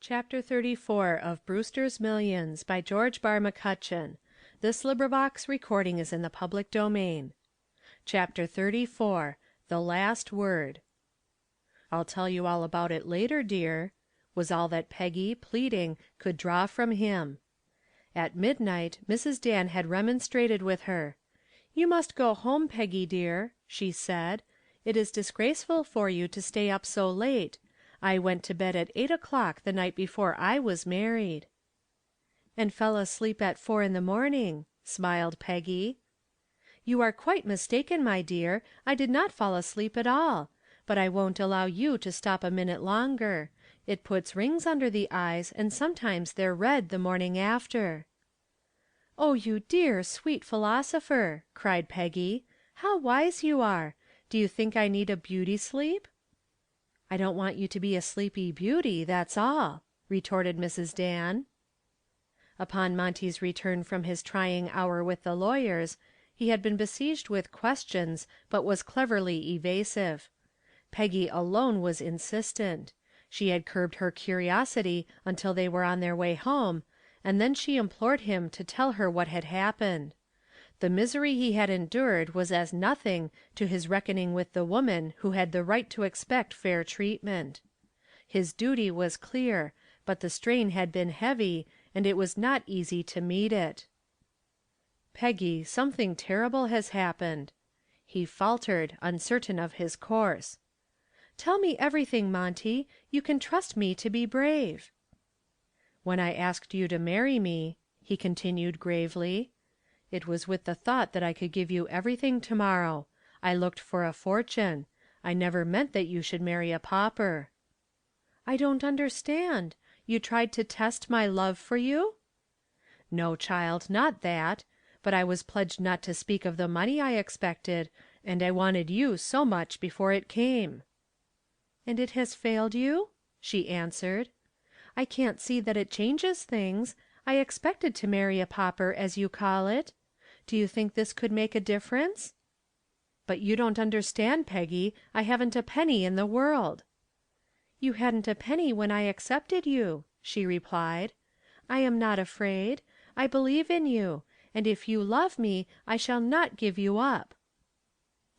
Chapter 34 of Brewster's Millions by George Barr McCutcheon. This recording is in the public domain. Chapter 34 The Last Word. "I'll tell you all about it later, dear," was all that Peggy, pleading, could draw from him. At midnight Mrs. Dan had remonstrated with her. "You must go home, Peggy dear," she said. "It is disgraceful for you to stay up so late. I went to bed at 8 o'clock the night before I was married." "And fell asleep at 4 in the morning," smiled Peggy. "You are quite mistaken, my dear. I did not fall asleep at all. But I won't allow you to stop a minute longer. It puts rings under the eyes, and sometimes they're red the morning after." "Oh, you dear, sweet philosopher!" cried Peggy. "How wise you are! Do you think I need a beauty sleep?" "I don't want you to be a sleepy beauty, that's all," retorted Mrs. Dan. Upon Monty's return from his trying hour with the lawyers, he had been besieged with questions, but was cleverly evasive. Peggy alone was insistent. She had curbed her curiosity until they were on their way home, and then she implored him to tell her what had happened. The misery he had endured was as nothing to his reckoning with the woman who had the right to expect fair treatment. His duty was clear, but the strain had been heavy, and it was not easy to meet it. "Peggy, something terrible has happened," he faltered, uncertain of his course. "Tell me everything, Monty. You can trust me to be brave." "When I asked you to marry me," he continued gravely, "it was with the thought that I could give you everything tomorrow. I looked for a fortune. I never meant that you should marry a pauper." "I don't understand. You tried to test my love for you?" "No, child, not that. But I was pledged not to speak of the money I expected, and I wanted you so much before it came." "And it has failed you?" she answered. "I can't see that it changes things. I expected to marry a pauper, as you call it. Do you think this could make a difference?" "But you don't understand, Peggy. I haven't a penny in the world." "You hadn't a penny when I accepted you," she replied. "I am not afraid. I believe in you, and if you love me I shall not give you up."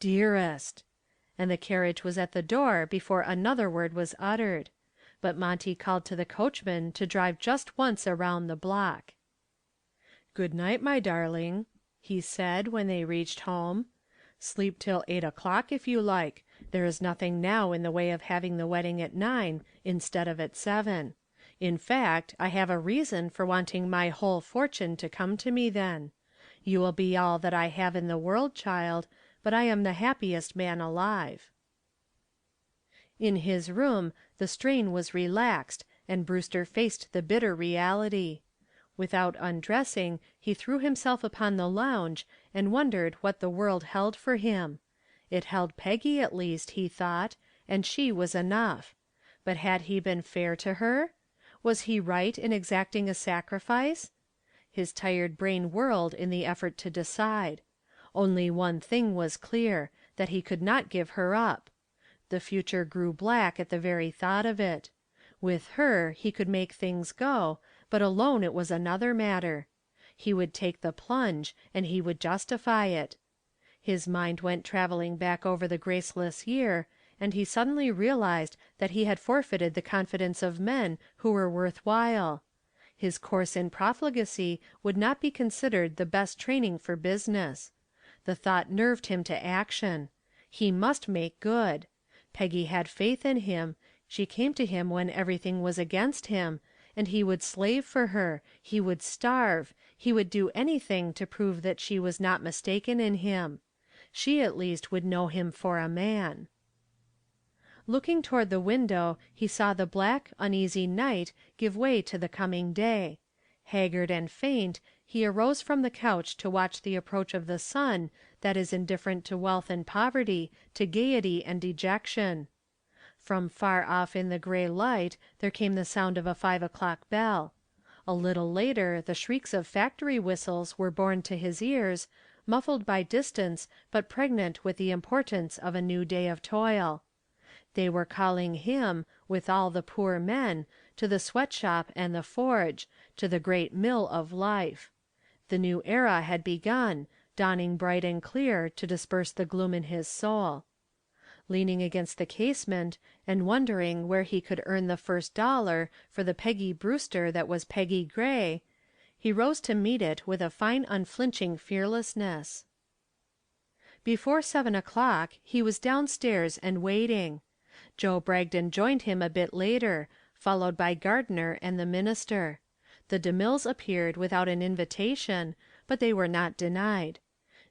"Dearest!" And the carriage was at the door before another word was uttered. But Monty called to the coachman to drive just once around the block. "Good night, my darling," he said when they reached home. "Sleep till 8 o'clock if you like. There is nothing now in the way of having the wedding at 9 instead of at 7. In fact, I have a reason for wanting my whole fortune to come to me then. You will be all that I have in the world, child, but I am the happiest man alive." In his room the strain was relaxed and Brewster faced the bitter reality. Without undressing, he threw himself upon the lounge and wondered what the world held for him. It held Peggy at least, he thought, and she was enough. But had he been fair to her? Was he right in exacting a sacrifice? His tired brain whirled in the effort to decide. Only one thing was clear, that he could not give her up. The future grew black at the very thought of it. With her he could make things go, but alone it was another matter. He would take the plunge, and he would justify it. His mind went traveling back over the graceless year, and he suddenly realized that he had forfeited the confidence of men who were worth while. His course in profligacy would not be considered the best training for business. The thought nerved him to action. He must make good. Peggy had faith in him, she came to him when everything was against him, and he would slave for her, he would starve, he would do anything to prove that she was not mistaken in him. She at least would know him for a man. Looking toward the window, he saw the black, uneasy night give way to the coming day. Haggard and faint, he arose from the couch to watch the approach of the sun that is indifferent to wealth and poverty, to gaiety and dejection. From far off in the gray light there came the sound of a 5 o'clock bell. A little later the shrieks of factory whistles were borne to his ears, muffled by distance but pregnant with the importance of a new day of toil. They were calling him, with all the poor men, to the sweatshop and the forge, to the great mill of life. The new era had begun, dawning bright and clear to disperse the gloom in his soul. Leaning against the casement, and wondering where he could earn the first dollar for the Peggy Brewster that was Peggy Gray, he rose to meet it with a fine unflinching fearlessness. Before 7 o'clock he was downstairs and waiting. Joe Bragdon joined him a bit later, followed by Gardner and the minister. The DeMilles appeared without an invitation, but they were not denied.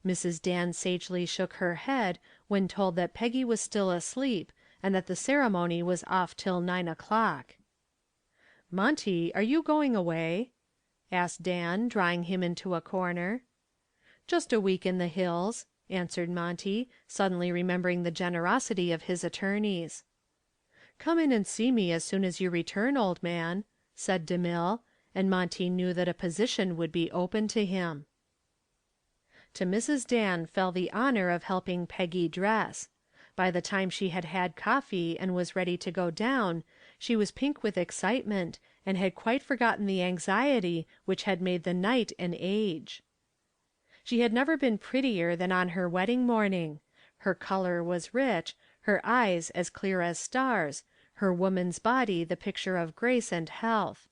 Mrs. Dan sagely shook her head when told that Peggy was still asleep and that the ceremony was off till 9 o'clock. "Monty, are you going away?" asked Dan, drawing him into a corner. "Just a week in the hills," answered Monty, suddenly remembering the generosity of his attorneys. "Come in and see me as soon as you return, old man," said DeMille, and Monty knew that a position would be open to him. To Mrs. Dan fell the honor of helping Peggy dress. By the time she had had coffee and was ready to go down, she was pink with excitement and had quite forgotten the anxiety which had made the night an age. She had never been prettier than on her wedding morning. Her color was rich, her eyes as clear as stars, her woman's body the picture of grace and health.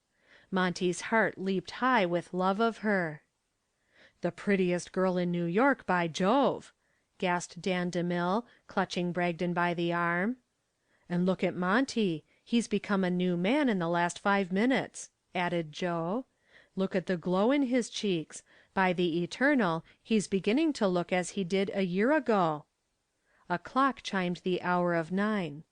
Monty's heart leaped high with love of her. "The prettiest girl in New York, by Jove!" gasped Dan DeMille, clutching Bragdon by the arm. "And look at Monty. He's become a new man in the last 5 minutes," added Joe. "Look at the glow in his cheeks. By the eternal, he's beginning to look as he did a year ago." A clock chimed the hour of 9.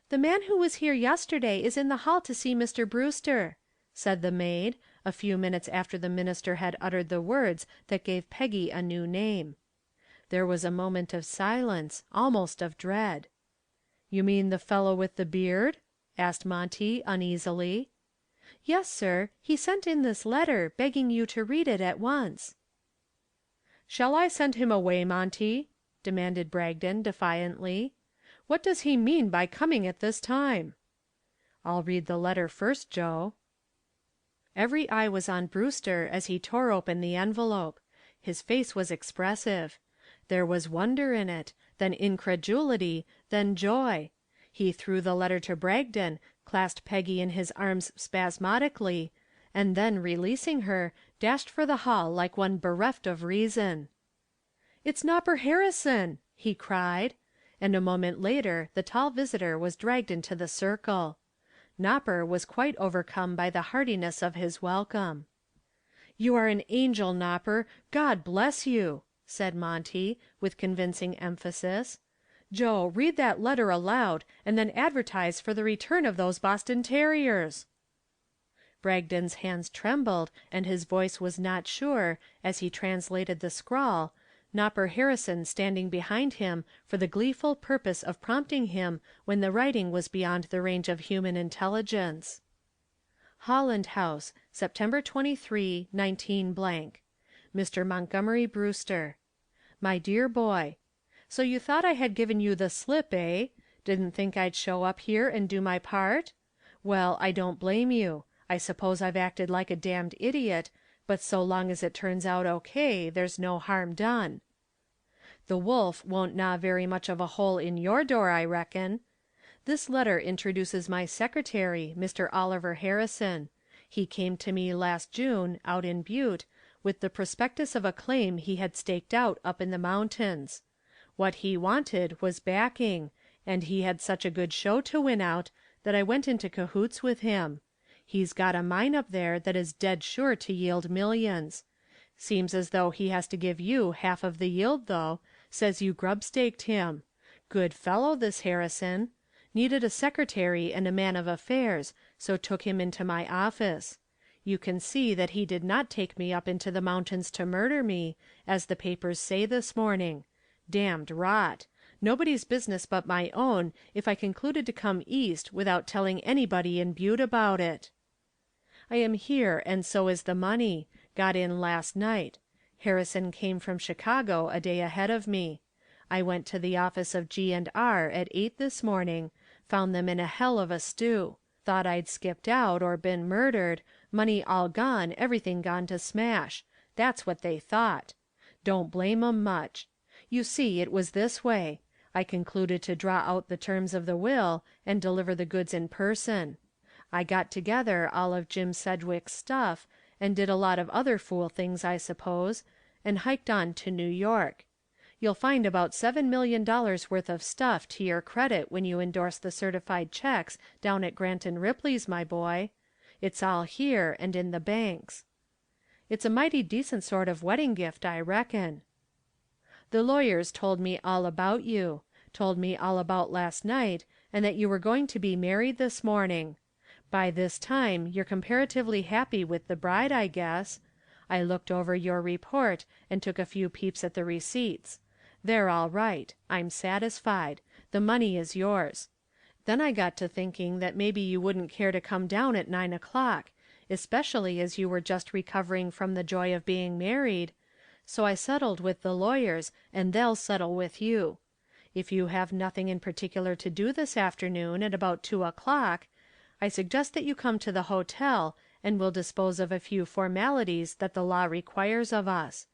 "The man who was here yesterday is in the hall to see Mr. Brewster," said the maid, a few minutes after the minister had uttered the words that gave Peggy a new name. There was a moment of silence, almost of dread. "You mean the fellow with the beard?" asked Monty, uneasily. "Yes, sir. He sent in this letter, begging you to read it at once." "Shall I send him away, Monty?" demanded Bragdon, defiantly. "What does he mean by coming at this time?" "I'll read the letter first, Joe." Every eye was on Brewster as he tore open the envelope. His face was expressive. There was wonder in it, then incredulity, then joy. He threw the letter to Bragdon, clasped Peggy in his arms spasmodically, and then, releasing her, dashed for the hall like one bereft of reason. "It's Nopper Harrison!" he cried, and a moment later the tall visitor was dragged into the circle. Nopper was quite overcome by the heartiness of his welcome. "You are an angel, Nopper. God bless you," said Monty, with convincing emphasis. "Joe, read that letter aloud, and then advertise for the return of those Boston terriers." Bragdon's hands trembled, and his voice was not sure, as he translated the scrawl, Nopper Harrison standing behind him for the gleeful purpose of prompting him when the writing was beyond the range of human intelligence. Holland House, September 23, 19 . Mr. Montgomery Brewster. My dear boy: So you thought I had given you the slip, eh? Didn't think I'd show up here and do my part? Well, I don't blame you. I suppose I've acted like a damned idiot, but so long as it turns out okay, there's no harm done. The wolf won't gnaw very much of a hole in your door, I reckon. This letter introduces my secretary, Mr. Oliver Harrison. He came to me last June, out in Butte, with the prospectus of a claim he had staked out up in the mountains. What he wanted was backing, and he had such a good show to win out that I went into cahoots with him. He's got a mine up there that is dead sure to yield millions. Seems as though he has to give you half of the yield, though. Says you grub-staked him. Good fellow, this Harrison. Needed a secretary and a man of affairs, so took him into my office. You can see that he did not take me up into the mountains to murder me, as the papers say this morning. Damned rot. Nobody's business but my own if I concluded to come east without telling anybody in Butte about it. I am here, and so is the money. Got in last night. Harrison came from Chicago a day ahead of me. I went to the office of G&R at 8 this morning, Found them in a hell of a stew. Thought I'd skipped out or been murdered, money all gone, everything gone to smash. That's what they thought. Don't blame 'em much. You see, it was this way. I concluded to draw out the terms of the will and deliver the goods in person. I got together all of Jim Sedgwick's stuff, and did a lot of other fool things, I suppose, and hiked on to New York. You'll find about $7 million worth of stuff to your credit when you endorse the certified checks down at Grant & Ripley's, my boy. It's all here and in the banks. It's a mighty decent sort of wedding gift, I reckon. The lawyers told me all about you. Told me all about last night, and that you were going to be married this morning. By this time you're comparatively happy with the bride, I guess. I looked over your report and took a few peeps at the receipts. They're all right. I'm satisfied. The money is yours. Then I got to thinking that maybe you wouldn't care to come down at 9 o'clock, especially as you were just recovering from the joy of being married, so I settled with the lawyers, and they'll settle with you. If you have nothing in particular to do this afternoon at about 2 o'clock, I suggest that you come to the hotel, and we'll dispose of a few formalities that the law requires of us.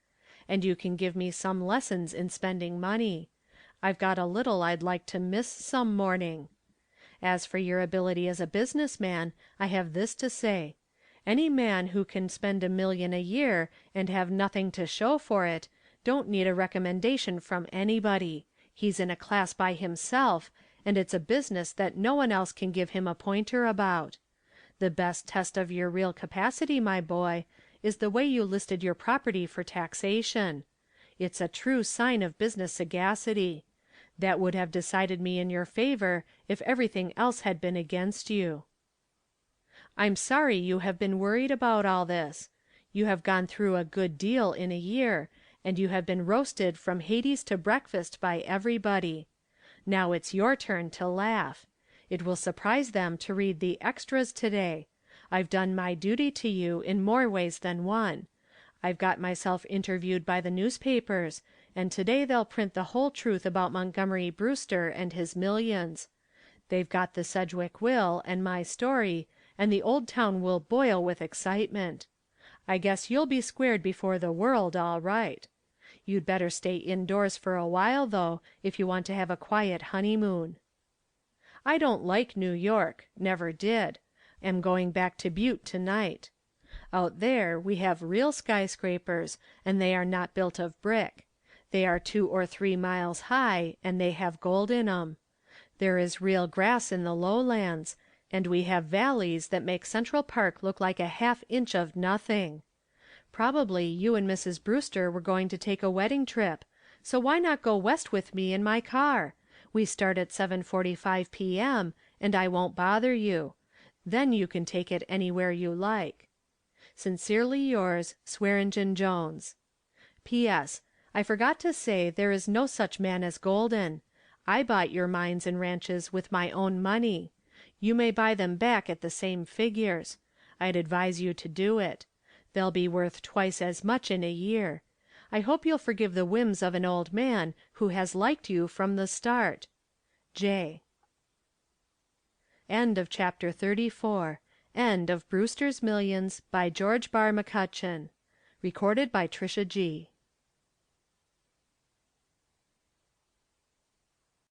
And you can give me some lessons in spending money. I've got a little I'd like to miss some morning. As for your ability as a businessman, I have this to say. Any man who can spend $1 million a year and have nothing to show for it don't need a recommendation from anybody. He's in a class by himself, and it's a business that no one else can give him a pointer about. The best test of your real capacity, my boy, is the way you listed your property for taxation. It's a true sign of business sagacity. That would have decided me in your favor if everything else had been against you. I'm sorry you have been worried about all this. You have gone through a good deal in a year, and you have been roasted from Hades to breakfast by everybody. Now it's your turn to laugh. It will surprise them to read the extras today. I've done my duty to you in more ways than one. I've got myself interviewed by the newspapers, and today they'll print the whole truth about Montgomery Brewster and his millions. They've got the Sedgwick will and my story, and the old town will boil with excitement. I guess you'll be squared before the world, all right. You'd better stay indoors for a while, though, if you want to have a quiet honeymoon. I don't like New York, never did. Am going back to Butte tonight. Out there we have real skyscrapers, and they are not built of brick. They are 2 or 3 miles high, and they have gold in 'em. There is real grass in the lowlands, and we have valleys that make Central Park look like a half inch of nothing. Probably you and Mrs. Brewster were going to take a wedding trip, so why not go west with me in my car? We start at 7:45 p.m., and I won't bother you. Then you can take it anywhere you like. Sincerely yours, Swearingen Jones. P.S. I forgot to say there is no such man as Golden. I bought your mines and ranches with my own money. You may buy them back at the same figures. I'd advise you to do it. They'll be worth twice as much in a year. I hope you'll forgive the whims of an old man who has liked you from the start. J. End of chapter 34. End of Brewster's Millions by George Barr McCutcheon. Recorded by Trisha G.